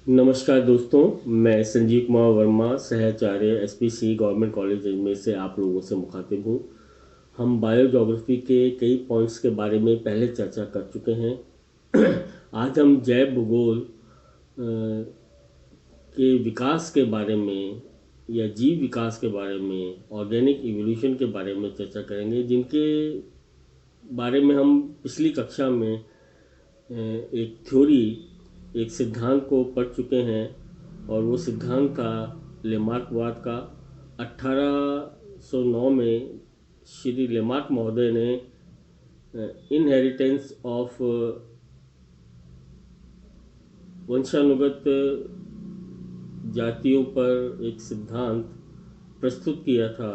नमस्कार दोस्तों, मैं संजीव कुमार वर्मा, सहचार्य एसपीसी गवर्नमेंट कॉलेज अजमेर से आप लोगों से मुखातिब हूँ। हम बायोज्योग्राफी के कई पॉइंट्स के बारे में पहले चर्चा कर चुके हैं। आज हम जैव भूगोल के विकास के बारे में या जीव विकास के बारे में, ऑर्गेनिक इवोल्यूशन के बारे में चर्चा करेंगे, जिनके बारे में हम पिछली कक्षा में एक थ्योरी, एक सिद्धांत को पढ़ चुके हैं। और वो सिद्धांत था लेमार्कवाद का। 1809 में श्री लेमार्क महोदय ने इनहेरिटेंस ऑफ वंशानुगत जातियों पर एक सिद्धांत प्रस्तुत किया था।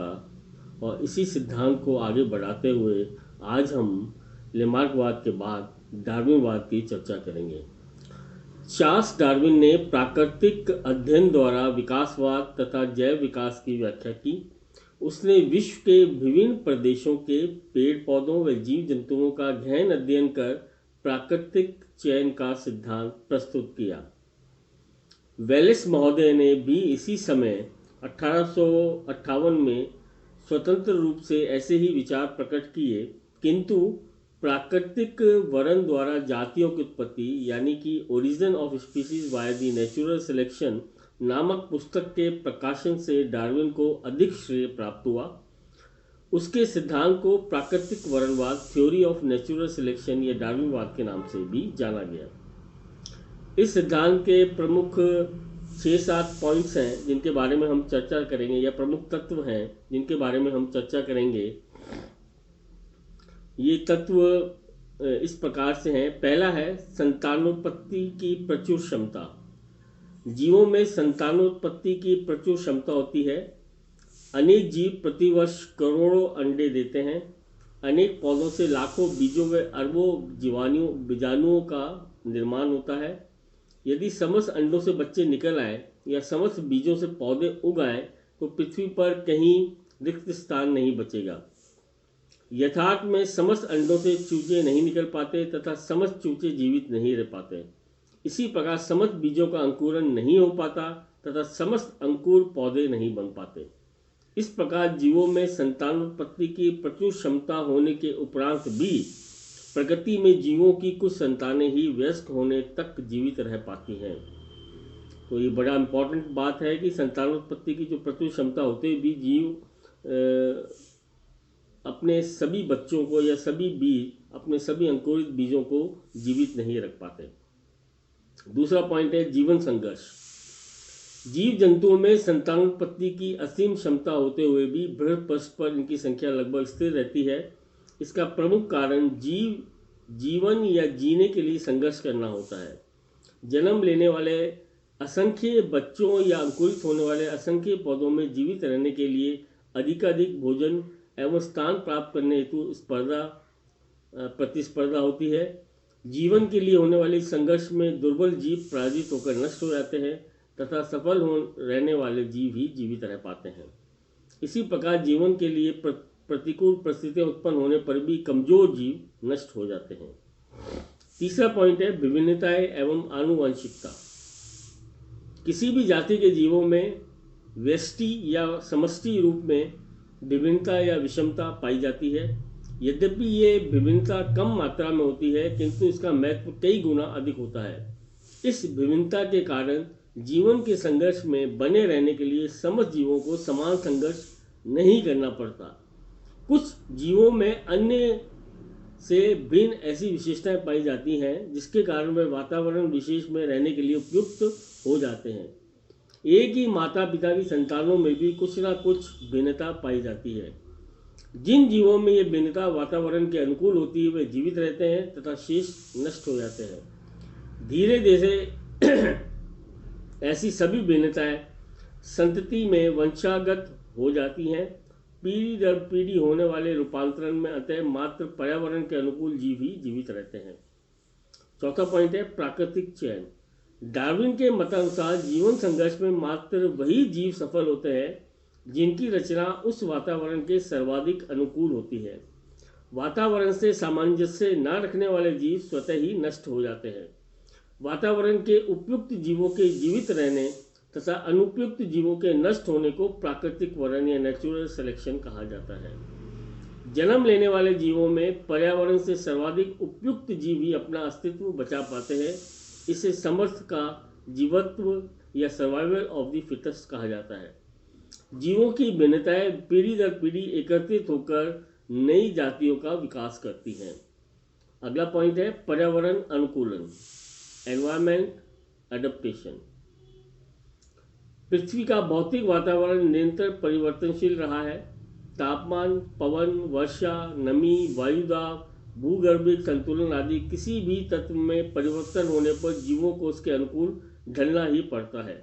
और इसी सिद्धांत को आगे बढ़ाते हुए आज हम लेमार्कवाद के बाद डार्विनवाद की चर्चा करेंगे। चार्ल्स डार्विन ने प्राकृतिक अध्ययन द्वारा विकासवाद तथा जैव विकास की व्याख्या की। उसने विश्व के विभिन्न प्रदेशों के पेड़ पौधों व जीव जंतुओं का गहन अध्ययन कर प्राकृतिक चयन का सिद्धांत प्रस्तुत किया। वेलिस महोदय ने भी इसी समय 1858 में स्वतंत्र रूप से ऐसे ही विचार प्रकट किए, किंतु प्राकृतिक वरण द्वारा जातियों की उत्पत्ति यानी कि origin of species by the natural selection नामक पुस्तक के प्रकाशन से डार्विन को अधिक श्रेय प्राप्त हुआ। उसके सिद्धांत को प्राकृतिक वरणवाद, थ्योरी ऑफ नेचुरल सिलेक्शन या डार्विनवाद के नाम से भी जाना गया। इस सिद्धांत के प्रमुख 6-7 पॉइंट्स हैं जिनके बारे में हम चर्चा करेंगे, या प्रमुख तत्व हैं जिनके बारे में हम चर्चा करेंगे। ये तत्व इस प्रकार से हैं। पहला है संतानोत्पत्ति की प्रचुर क्षमता। जीवों में संतानोत्पत्ति की प्रचुर क्षमता होती है। अनेक जीव प्रतिवर्ष करोड़ों अंडे देते हैं। अनेक पौधों से लाखों बीजों व अरबों बीजाणुओं का निर्माण होता है। यदि समस्त अंडों से बच्चे निकल आए या समस्त बीजों से पौधे उग आए तो पृथ्वी पर कहीं रिक्त स्थान नहीं बचेगा। यथार्थ में समस्त अंडों से चूजे नहीं निकल पाते तथा समस्त चूजे जीवित नहीं रह पाते। इसी प्रकार समस्त बीजों का अंकुरण नहीं हो पाता तथा समस्त अंकुर पौधे नहीं बन पाते। इस प्रकार जीवों में संतानोत्पत्ति की प्रचुर क्षमता होने के उपरांत भी प्रकृति में जीवों की कुछ संतानें ही वयस्क होने तक जीवित रह पाती हैं। तो ये बड़ा इम्पोर्टेंट बात है कि संतानोत्पत्ति की जो प्रचुर क्षमता होते भी जीव अपने सभी बच्चों को या सभी बीज, अपने सभी अंकुरित बीजों को जीवित नहीं रख पाते। दूसरा पॉइंट है जीवन संघर्ष। जीव जंतुओं में संतानोत्पत्ति की असीम क्षमता होते हुए भी बृहद पृष्ठ पर इनकी संख्या लगभग स्थिर रहती है। इसका प्रमुख कारण जीवन या जीने के लिए संघर्ष करना होता है। जन्म लेने वाले असंख्य बच्चों या अंकुरित होने वाले असंख्य पौधों में जीवित रहने के लिए अधिकाधिक भोजन एवं स्थान प्राप्त करने हेतु प्रतिस्पर्धा होती है। जीवन के लिए होने वाले संघर्ष में दुर्बल जीव पराजित होकर नष्ट हो जाते हैं तथा सफल रहने वाले जीव ही जीवित रह पाते हैं। इसी प्रकार जीवन के लिए प्रतिकूल परिस्थितियां उत्पन्न होने पर भी कमजोर जीव नष्ट हो जाते हैं। तीसरा पॉइंट है विभिन्नताएं एवं आनुवंशिकता। किसी भी जाति के जीवों में व्यष्टि या समष्टि रूप में विभिन्नता या विषमता पाई जाती है। यद्यपि ये विभिन्नता कम मात्रा में होती है, किंतु इसका महत्व कई गुना अधिक होता है। इस विभिन्नता के कारण जीवन के संघर्ष में बने रहने के लिए समस्त जीवों को समान संघर्ष नहीं करना पड़ता। कुछ जीवों में अन्य से भिन्न ऐसी विशेषताएं पाई जाती हैं जिसके कारण वे वातावरण विशेष में रहने के लिए उपयुक्त हो जाते हैं। एक ही माता पिता की संतानों में भी कुछ ना कुछ भिन्नता पाई जाती है। जिन जीवों में ये भिन्नता वातावरण के अनुकूल होती है वे जीवित रहते हैं तथा शेष नष्ट हो जाते हैं। धीरे धीरे ऐसी सभी भिन्नताएं संतति में वंशागत हो जाती हैं। पीढ़ी दर पीढ़ी होने वाले रूपांतरण में अतः मात्र पर्यावरण के अनुकूल जीव ही जीवित रहते हैं। चौथा पॉइंट है प्राकृतिक चयन। डार्विन के मतानुसार जीवन संघर्ष में मात्र वही जीव सफल होते हैं जिनकी रचना उस वातावरण के सर्वाधिक अनुकूल होती है। वातावरण से सामंजस्य न रखने वाले जीव स्वतः ही नष्ट हो जाते हैं। वातावरण के उपयुक्त जीवों के जीवित रहने तथा अनुपयुक्त जीवों के नष्ट होने को प्राकृतिक वरण या नेचुरल सिलेक्शन कहा जाता है। जन्म लेने वाले जीवों में पर्यावरण से सर्वाधिक उपयुक्त जीव ही अपना अस्तित्व बचा पाते हैं। इसे समर्थ का जीवत्व या सर्वाइवल ऑफ द फिटेस्ट कहा जाता है। जीवों की भिन्नताएं पीढ़ी दर पीढ़ी एकत्रित होकर नई जातियों का विकास करती हैं। अगला पॉइंट है पर्यावरण अनुकूलन, एनवायरमेंट एडेप्टेशन। पृथ्वी का भौतिक वातावरण निरंतर परिवर्तनशील रहा है। तापमान, पवन, वर्षा, नमी, वायुदाब, भूगर्भिक संतुलन आदि किसी भी तत्व में परिवर्तन होने पर जीवों को उसके अनुकूल ढलना ही पड़ता है।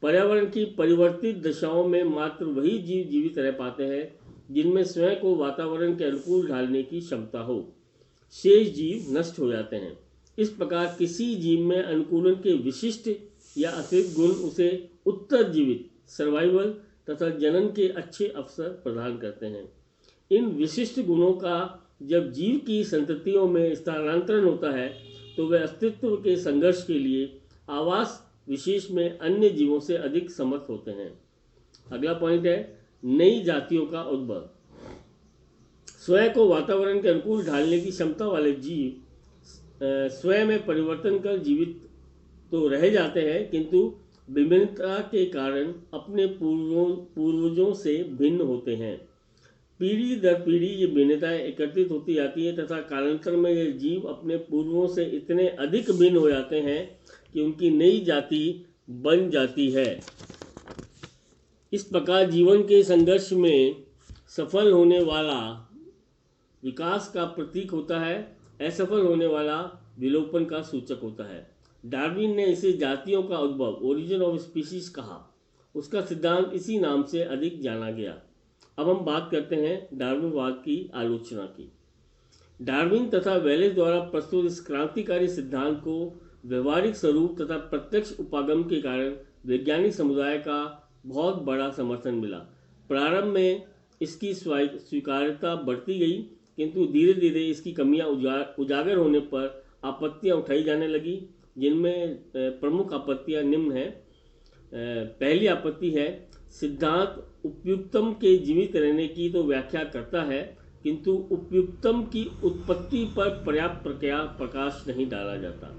पर्यावरण की परिवर्तित दशाओं में मात्र वही जीव जीवित रह पाते हैं जिनमें स्वयं को वातावरण के अनुकूल ढालने की क्षमता हो। शेष जीव नष्ट हो जाते हैं। इस प्रकार किसी जीव में अनुकूलन के विशिष्ट या अतिरिक्त गुण उसे उत्तरजीवित, सर्वाइवल तथा जनन के अच्छे अवसर प्रदान करते हैं। इन विशिष्ट गुणों का जब जीव की संततियों में स्थानांतरण होता है तो वे अस्तित्व के संघर्ष के लिए आवास विशेष में अन्य जीवों से अधिक समर्थ होते हैं। अगला पॉइंट है नई जातियों का उद्भव। स्वयं को वातावरण के अनुकूल ढालने की क्षमता वाले जीव स्वयं में परिवर्तन कर जीवित तो रह जाते हैं, किंतु विभिन्नता के कारण अपने पूर्वजों से भिन्न होते हैं। पीढ़ी दर पीढ़ी ये भिन्नताएं एकत्रित होती जाती है तथा कालांतर में ये जीव अपने पूर्वों से इतने अधिक भिन्न हो जाते हैं कि उनकी नई जाति बन जाती है। इस प्रकार जीवन के संघर्ष में सफल होने वाला विकास का प्रतीक होता है, असफल होने वाला विलोपन का सूचक होता है। डार्विन ने इसे जातियों का उद्भव, ओरिजिन ऑफ स्पीशीज कहा। उसका सिद्धांत इसी नाम से अधिक जाना गया। अब हम बात करते हैं डार्विनवाद की आलोचना की। डार्विन तथा वेलेस द्वारा प्रस्तुत इस क्रांतिकारी सिद्धांत को व्यवहारिक स्वरूप तथा प्रत्यक्ष उपागम के कारण वैज्ञानिक समुदाय का बहुत बड़ा समर्थन मिला। प्रारंभ में इसकी स्वीकार्यता बढ़ती गई, किंतु धीरे धीरे इसकी कमियां उजागर होने पर आपत्तियां उठाई जाने लगी, जिनमें प्रमुख आपत्तियां निम्न हैं। पहली आपत्ति है सिद्धांत उपयुक्तम के जीवित रहने की तो व्याख्या करता है, किंतु उपयुक्तम की उत्पत्ति पर पर्याप्त प्रकाश नहीं डाला जाता।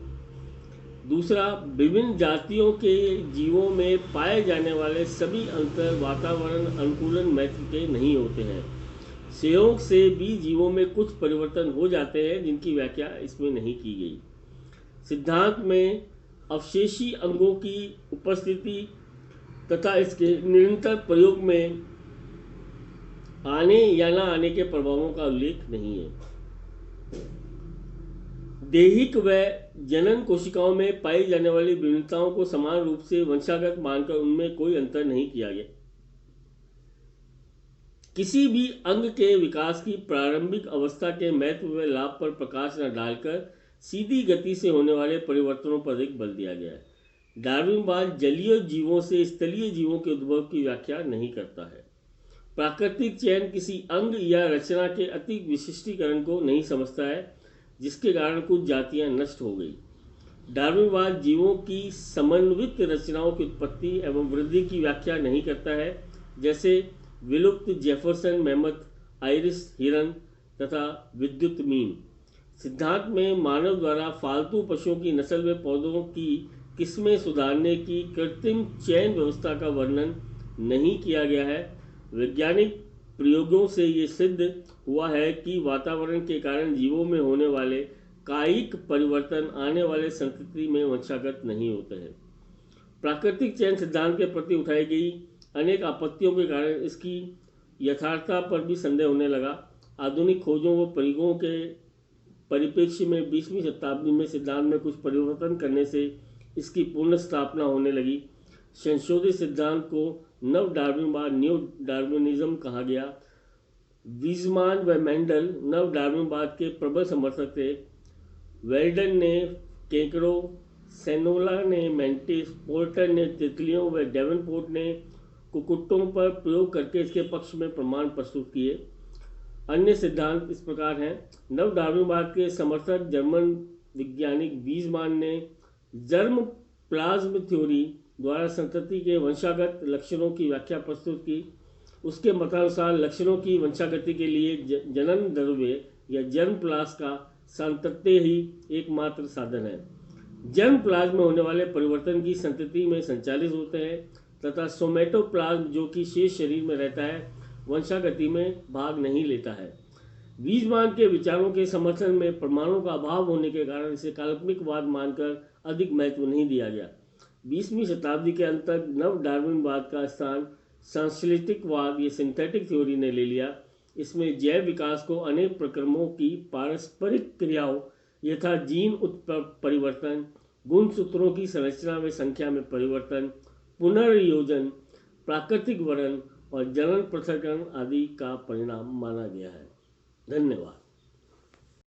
दूसरा, विभिन्न जातियों के जीवों में पाए जाने वाले सभी अंतर वातावरण अनुकूलन महत्व के नहीं होते हैं। संयोग से भी जीवों में कुछ परिवर्तन हो जाते हैं जिनकी व्याख्या इसमें नहीं की गई। सिद्धांत में अवशेषी अंगों की उपस्थिति तथा इसके निरंतर प्रयोग में आने या न आने के प्रभावों का उल्लेख नहीं है। दैहिक व जनन कोशिकाओं में पाई जाने वाली विभिन्नताओं को समान रूप से वंशागत मानकर उनमें कोई अंतर नहीं किया गया। किसी भी अंग के विकास की प्रारंभिक अवस्था के महत्व व लाभ पर प्रकाश न डालकर सीधी गति से होने वाले परिवर्तनों पर अधिक बल दिया गया है। डार्विनवाद जलीय जीवों से स्थलीय जीवों के उद्भव की व्याख्या नहीं करता है। प्राकृतिक चयन किसी अंग या रचना के अति विशिष्टीकरण को नहीं समझता है, जिसके कारण कुछ जातियां नष्ट हो गई। डार्विनवाद जीवों की समन्वित रचनाओं की उत्पत्ति एवं वृद्धि की व्याख्या नहीं करता है, जैसे विलुप्त जेफरसन मैमथ, आयरिस हिरन तथा विद्युत मीन। सिद्धांत में मानव द्वारा फालतू पशुओं की नस्ल व पौधों की किस्में सुधारने की कृत्रिम चयन व्यवस्था का वर्णन नहीं किया गया है। वैज्ञानिक प्रयोगों से ये सिद्ध हुआ है कि वातावरण के कारण जीवों में होने वाले कायिक परिवर्तन आने वाले संतति में वंशागत नहीं होते हैं। प्राकृतिक चयन सिद्धांत के प्रति उठाई गई अनेक आपत्तियों के कारण इसकी यथार्थता पर भी संदेह होने लगा। आधुनिक खोजों व प्रयोगों के परिप्रेक्ष्य में 20वीं शताब्दी में सिद्धांत में कुछ परिवर्तन करने से इसकी पूर्ण स्थापना होने लगी। संशोधित सिद्धांत को नव डार्विनवाद, न्यू डार्विनिज्म कहा गया। वीजमान व मेंडल नव डार्विनवाद के प्रबल समर्थक थे। वेल्डन ने केकरो, सेनोला ने मेंटिस, पोर्टर ने तितलियों व डेवनपोर्ट ने कुक्कुटों पर प्रयोग करके इसके पक्ष में प्रमाण प्रस्तुत किए। अन्य सिद्धांत इस प्रकार हैं। नव डार्विनवाद के समर्थक जर्मन वैज्ञानिक वीजमान ने जर्म प्लाज्म थ्योरी द्वारा संतति के वंशागत लक्षणों की व्याख्या प्रस्तुत की। उसके मतानुसार लक्षणों की वंशागति के लिए जनन द्रव्य या जर्म प्लाज्म का सांतत्य ही एकमात्र साधन है। जर्म प्लाज्म में होने वाले परिवर्तन की संतति में संचालित होते हैं तथा सोमेटोप्लाज्म जो कि शेष शरीर में रहता है वंशागति में भाग नहीं लेता है। वीजमान के विचारों के समर्थन में प्रमाणों का अभाव होने के कारण इसे काल्पनिकवाद मानकर अधिक महत्व नहीं दिया गया। 20वीं शताब्दी के अंत तक नव डार्विनवाद का स्थान सांश्लेषिकवाद या सिंथेटिक थ्योरी ने ले लिया। इसमें जैव विकास को अनेक प्रक्रमों की पारस्परिक क्रियाओं यथा जीन परिवर्तन, गुणसूत्रों की संरचना में संख्या में परिवर्तन, पुनर्योजन, प्राकृतिक वरण और जनन पृथक्करण आदि का परिणाम माना गया है। धन्यवाद।